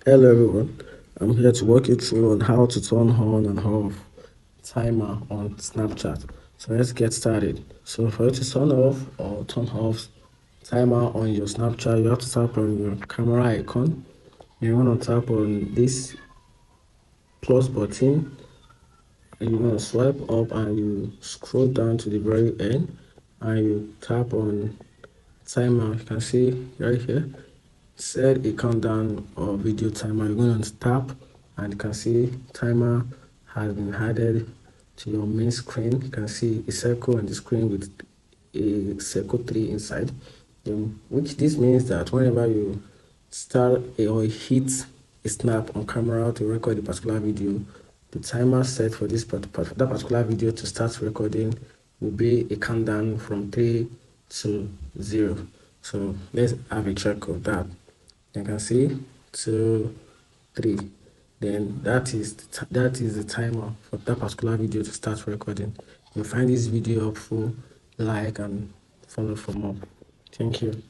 Hello everyone, I'm here to walk you through on how to turn on and off timer on Snapchat. So let's get started. So for you to turn off or turn off timer on your Snapchat, you have to tap on your camera icon. You want to tap on this plus button and you want to swipe up and you scroll down to the very end and you tap on timer. You can see right here, set a countdown or video timer. You're going to tap and you can see timer has been added to your main screen. You can see a circle on the screen with a circle 3 inside, which this means that whenever you start or hit a snap on camera to record a particular video, the timer set for that particular video to start recording will be a countdown from 3 to 0. So let's have a check of that. You can see 2, 3. Then that is the timer for that particular video to start recording. If you find this video helpful, like and follow for more. Thank you.